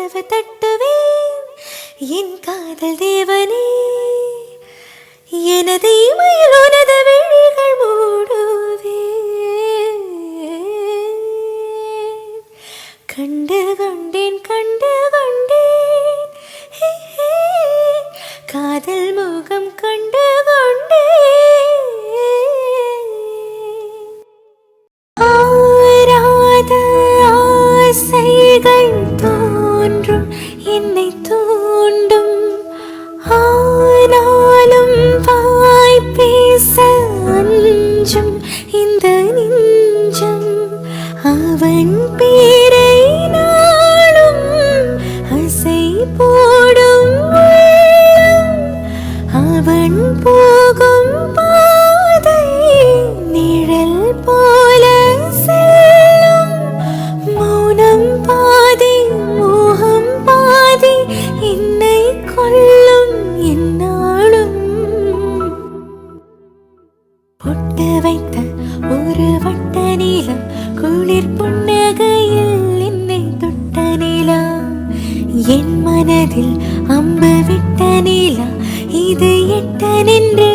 கதவு தட்டுவேன் என் காதல் தேவனே எனது இமையில் உனது விழிகள் மூடுவே கண்டு கொண்டேன் காதல் முகம் கண்டு ஆராத ஆசைகள் தோன்றும் என்னை தூண்டும் ஆனாலும் வாய் பேச அஞ்சும் இந்த நெஞ்சம் அவன் பேரை நாளும் அசை போடும் அவன் போகும் பாதை நிழல் போல செல்லும் மௌனம் பாதி மோகம் பாதி என்னை கொல்லும் என்னாலும் பொட்டு வைத்த ஒரு வட்ட நீலம் குளிர் புன்னகையில் என்னை தொட்ட நீலா என் மனதில் அம்பு விட்ட நீலா இது எட்ட நின்று